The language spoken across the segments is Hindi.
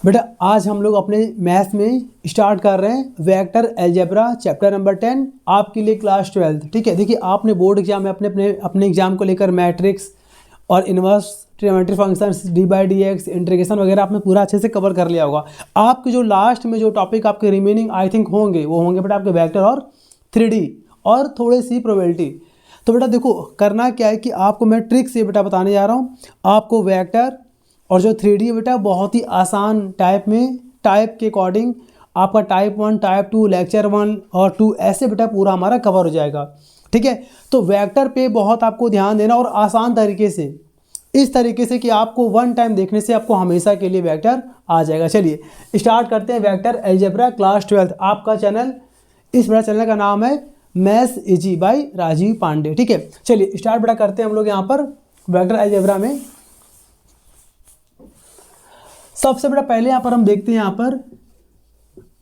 बेटा आज हम लोग अपने मैथ्स में स्टार्ट कर रहे हैं वेक्टर अलजेब्रा चैप्टर नंबर 10 आपके लिए क्लास 12। ठीक है, देखिए आपने बोर्ड एग्जाम में अपने एग्जाम को लेकर मैट्रिक्स और inverse trigonometry functions, D by D x, integration वगैरह आपने पूरा अच्छे से कवर कर लिया होगा। आपके जो लास्ट में जो टॉपिक आपके रिमेनिंग आई थिंक होंगे वो होंगे बेटा आपके वेक्टर और 3D और थोड़ी सी प्रोबेबिलिटी। तो बेटा देखो करना क्या है कि आपको मैं ट्रिक से बेटा बताने जा रहा हूँ। आपको वेक्टर और जो 3D है बेटा बहुत ही आसान टाइप के अकॉर्डिंग आपका टाइप 1, टाइप 2, लेक्चर 1 और 2 ऐसे बेटा पूरा हमारा कवर हो जाएगा। ठीक है, तो वेक्टर पे बहुत आपको ध्यान देना और आसान तरीके से, इस तरीके से कि आपको वन टाइम देखने से आपको हमेशा के लिए वेक्टर आ जाएगा। चलिए स्टार्ट करते हैं वेक्टर अलजेब्रा क्लास 12। आपका चैनल, इस बड़ा चैनल का नाम है maths easy by Rajiv Pandey. ठीक है, चलिए स्टार्ट बेटा करते हैं हम लोग यहाँ पर वेक्टर अलजेब्रा में। सबसे बड़ा पहले यहाँ पर हम देखते हैं यहाँ पर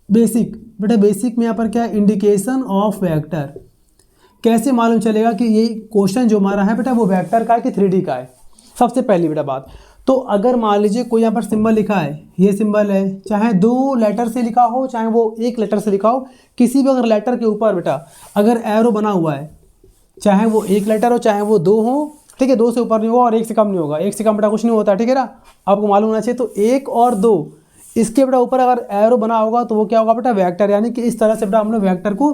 बेसिक। बेटा बेसिक में यहाँ पर क्या है, इंडिकेशन ऑफ वेक्टर। कैसे मालूम चलेगा कि ये क्वेश्चन जो हमारा है बेटा वो वेक्टर का है कि 3D का है। सबसे पहली बेटा बात, तो अगर मान लीजिए कोई यहाँ पर सिंबल लिखा है, ये सिंबल है, चाहे 2 लेटर से लिखा हो चाहे वो 1 लेटर से लिखा हो, किसी भी अगर लेटर के ऊपर बेटा अगर एरो बना हुआ है, चाहे वो 1 लेटर हो चाहे वो 2 हो, ठीक है, 2 से ऊपर नहीं होगा और 1 से कम नहीं होगा, 1 से कम बेटा कुछ नहीं होता। ठीक है ना, आपको मालूम होना चाहिए। तो 1 और 2 इसके बेटा ऊपर अगर एरो बना होगा तो वो क्या होगा बेटा वेक्टर, यानी कि इस तरह से बेटा हम लोग वेक्टर को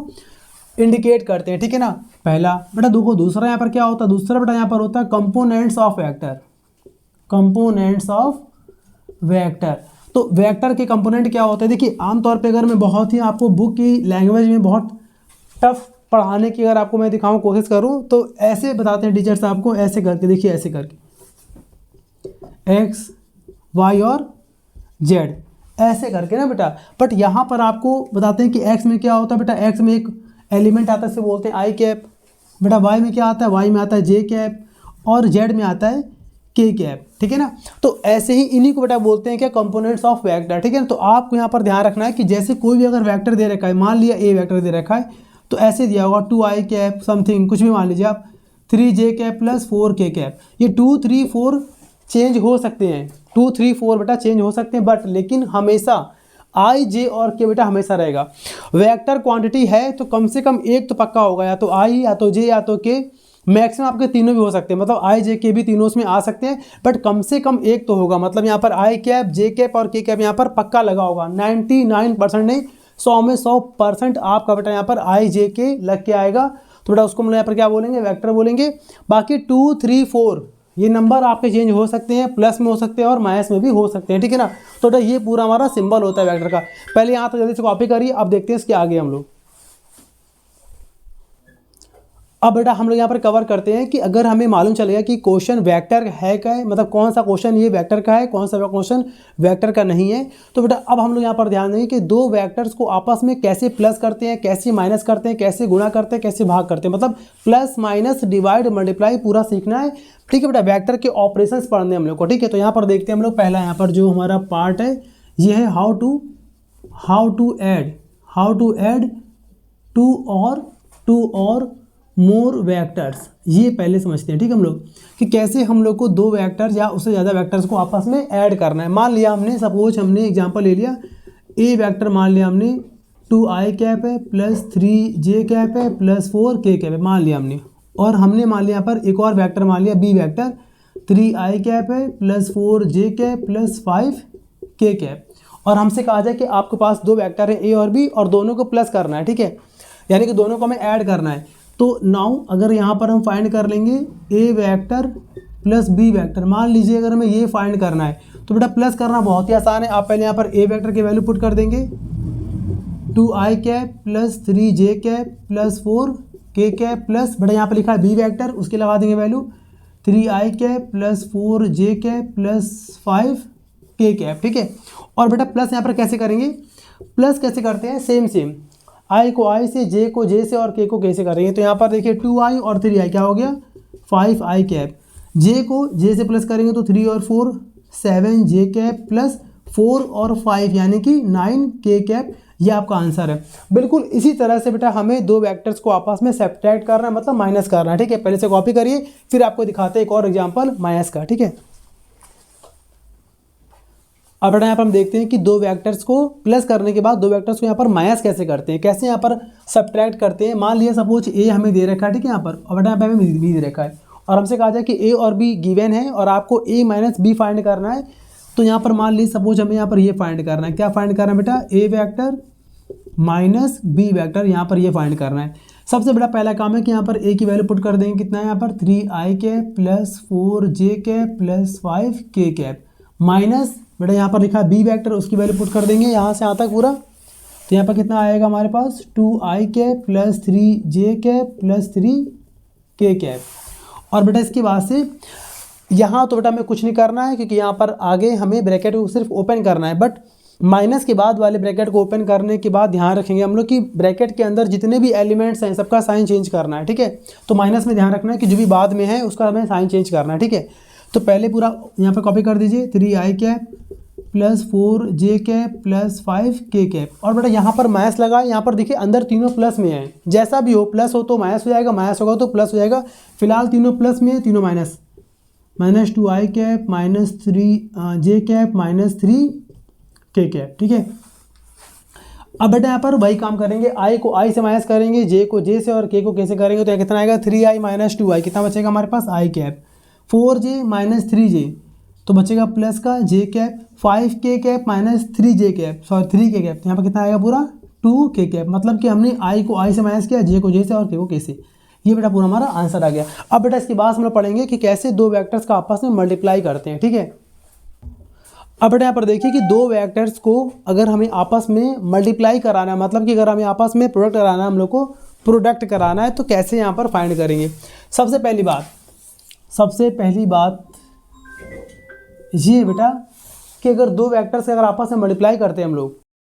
इंडिकेट करते हैं। ठीक है ना, पहला बेटा। देखो दूसरा यहाँ पर क्या होता है, दूसरा बेटा यहाँ पर होता है components of vector. Components of vector, तो वेक्टर के कंपोनेंट क्या होते हैं, देखिए आमतौर पर अगर मैं बहुत ही आपको बुक की लैंग्वेज में बहुत टफ पढ़ाने की अगर आपको मैं दिखाऊं कोशिश करूं तो ऐसे बताते हैं टीचर्स आपको, ऐसे करके देखिए, ऐसे करके एक्स वाई और जेड ऐसे करके ना बेटा। बट यहाँ पर आपको बताते हैं कि एक्स में क्या होता है बेटा, एक्स में एक एलिमेंट आता है, इसे बोलते हैं आई कैप। बेटा वाई में क्या आता है, वाई में आता है जे कैप और जेड में आता है के कैप। ठीक है ना, तो ऐसे ही इन्हीं को बेटा बोलते हैं क्या, कंपोनेंट्स ऑफ वेक्टर। ठीक है ना, तो आपको यहाँ पर ध्यान रखना है कि जैसे कोई भी अगर वेक्टर दे रखा है, मान लिया ए वेक्टर दे रखा है तो ऐसे दिया होगा 2i कैप समथिंग, कुछ भी मान लीजिए आप, 3j cap plus 4k cap. ये 2, 3, 4 चेंज हो सकते हैं, 2, 3, 4 बेटा चेंज हो सकते हैं, बट लेकिन हमेशा i, j और k बेटा हमेशा रहेगा। वेक्टर क्वांटिटी है तो कम से कम एक तो पक्का होगा, या तो i या तो j या तो k, मैक्सिमम आपके तीनों भी हो सकते हैं, मतलब i, j, k भी तीनों उसमें आ सकते हैं, बट कम से कम एक तो होगा। मतलब यहाँ पर i कैप, j कैप और k कैप यहाँ पर पक्का लगा होगा। 99% नहीं, 100 में 100% आपका बेटा यहाँ पर आई जे के लग के आएगा, तो बेटा उसको मतलब यहाँ पर क्या बोलेंगे, वेक्टर बोलेंगे। बाकी 2, 3, 4 ये नंबर आपके चेंज हो सकते हैं, प्लस में हो सकते हैं और माइनस में भी हो सकते हैं। ठीक है ना, तो बेटा ये पूरा हमारा सिंबल होता है वेक्टर का। पहले यहाँ तक जल्दी से कॉपी करिए, अब देखते हैं इसके आगे हम लोग। अब बेटा हम लोग यहाँ पर कवर करते हैं कि अगर हमें मालूम चलेगा कि क्वेश्चन वेक्टर है क्या है, मतलब कौन सा क्वेश्चन ये वेक्टर का है, कौन सा क्वेश्चन वेक्टर का नहीं है। तो बेटा अब हम लोग यहाँ पर ध्यान देंगे कि दो वेक्टर्स को आपस में कैसे प्लस करते हैं, कैसे माइनस करते हैं, कैसे गुणा करते हैं, कैसे भाग करते हैं, मतलब प्लस माइनस डिवाइड मल्टीप्लाई पूरा सीखना है। ठीक है बेटा, वेक्टर के ऑपरेशंस पढ़ने हम लोग को। ठीक है, तो यहाँ पर देखते हैं हम लोग, पहला यहाँ पर जो हमारा पार्ट है ये है हाउ टू ऐड टू और मोर वेक्टर्स। ये पहले समझते हैं। ठीक है, हम लोग कि कैसे हम लोग को 2 वेक्टर्स या उससे ज़्यादा वेक्टर्स को आपस में ऐड करना है। मान लिया हमने, सपोज हमने एग्जांपल ले लिया, ए वेक्टर मान लिया हमने 2i कैप है प्लस 3j कैप है प्लस 4k कैप है, मान लिया हमने। और हमने मान लिया यहाँ पर एक और वेक्टर मान लिया बी वेक्टर 3i कैप है plus 4j cap plus 5k cap. और हमसे कहा जाए कि आपके पास 2 वेक्टर है ए और बी और दोनों को प्लस करना है। ठीक है, यानी कि दोनों को हमें ऐड करना है। तो नाउ अगर यहाँ पर हम फाइंड कर लेंगे ए वेक्टर प्लस बी वेक्टर, मान लीजिए अगर हमें ये फाइंड करना है तो बेटा प्लस करना बहुत ही आसान है। आप पहले यहाँ पर ए वेक्टर की वैल्यू पुट कर देंगे, 2i cap plus 3j cap plus 4k cap plus बेटा यहाँ पर लिखा है बी वेक्टर, उसके लगा देंगे value 3i cap plus 4j cap plus 5k cap. ठीक है, और बेटा प्लस यहाँ पर कैसे करेंगे, प्लस कैसे करते हैं, सेम i को i से, j को j से और k को k से करेंगे। तो यहाँ पर देखिए 2i और 3i क्या हो गया, 5i कैप। j को j से प्लस करेंगे तो 3 और 4 7j कैप प्लस 4 और 5 यानी कि 9k कैप। ये आपका आंसर है। बिल्कुल इसी तरह से बेटा हमें 2 वेक्टर्स को आपस में सब्ट्रैक्ट करना है, मतलब माइनस करना है। ठीक है, पहले से कॉपी करिए, फिर आपको दिखाते हैं एक और एग्जाम्पल माइनस का। ठीक है, अब बेटा यहाँ पर हम देखते हैं कि दो वेक्टर्स को प्लस करने के बाद दो वेक्टर्स को यहाँ पर माइनस कैसे करते हैं, कैसे यहाँ पर सब्ट्रैक्ट करते हैं। मान लिया सपोज ए हमें दे रखा है, ठीक है, यहाँ पर, और बेटा यहाँ पर हमें बी दे रखा है, और हमसे कहा जाए कि ए और बी गिवन है और आपको ए माइनस बी फाइंड करना है। तो यहाँ पर मान लीजिए सपोज हमें यहाँ पर ये फाइंड करना है, क्या फाइंड करना है बेटा, ए वैक्टर माइनस बी वैक्टर, यहाँ पर ये फाइंड करना है। सबसे बड़ा पहला काम है कि यहाँ पर ए की वैल्यू पुट कर देंगे, कितना है यहाँ पर 3i cap plus 4j cap plus 5k cap, minus बेटा यहाँ पर लिखा है बी वैक्टर, उसकी वैल्यू पुट कर देंगे यहाँ से यहाँ तक पूरा। तो यहाँ पर कितना आएगा हमारे पास 2i cap plus 3j cap plus 3k cap. और बेटा इसके बाद से यहाँ तो बेटा हमें कुछ नहीं करना है, क्योंकि यहाँ पर आगे हमें ब्रैकेट को सिर्फ ओपन करना है, बट माइनस के बाद वाले ब्रैकेट को ओपन करने के बाद ध्यान रखेंगे हम लोग कि ब्रैकेट के अंदर जितने भी एलिमेंट्स हैं सबका साइन चेंज करना है, ठीक है। तो माइनस में ध्यान रखना है कि जो भी बाद में है उसका हमें साइन चेंज करना है, ठीक है। तो पहले पूरा यहाँ पर कॉपी कर दीजिए, 3i cap plus 4j cap plus 5k cap. और बेटा यहाँ पर माइनस लगा है, यहाँ पर देखिए अंदर तीनों प्लस में है, जैसा भी हो, प्लस हो तो माइनस हो जाएगा, माइनस होगा तो प्लस हो जाएगा। फिलहाल तीनों प्लस में है, तीनों minus, minus 2i cap minus 3j cap minus 3k cap, ठीक है। अब बेटा यहाँ पर वही काम करेंगे, i को i से माइनस करेंगे, j को j से और k को k से करेंगे, तो यहाँ कितना आएगा 3i माइनस 2i, कितना बचेगा हमारे पास i cap, 4j minus 3j तो बचेगा प्लस का j cap, 5k cap minus 3j cap, sorry 3k cap, तो यहाँ पर कितना आएगा पूरा 2k कैप। मतलब कि हमने i को i से माइनस किया, j को j से और k को k से। ये बेटा पूरा हमारा आंसर आ गया। अब बेटा इसके बाद हम लोग पढ़ेंगे कि कैसे दो वेक्टर्स का आपस में मल्टीप्लाई करते हैं, ठीक है। अब बेटा यहाँ पर देखिए कि दो वेक्टर्स को अगर हमें आपस में मल्टीप्लाई कराना है, मतलब कि अगर हमें आपस में प्रोडक्ट कराना है, हम लोग को प्रोडक्ट कराना है, तो कैसे यहाँ पर फाइंड करेंगे। सबसे पहली बात ये बेटा कि अगर दो वेक्टर्स अगर आपस में मल्टीप्लाई करते हैं हम लोग,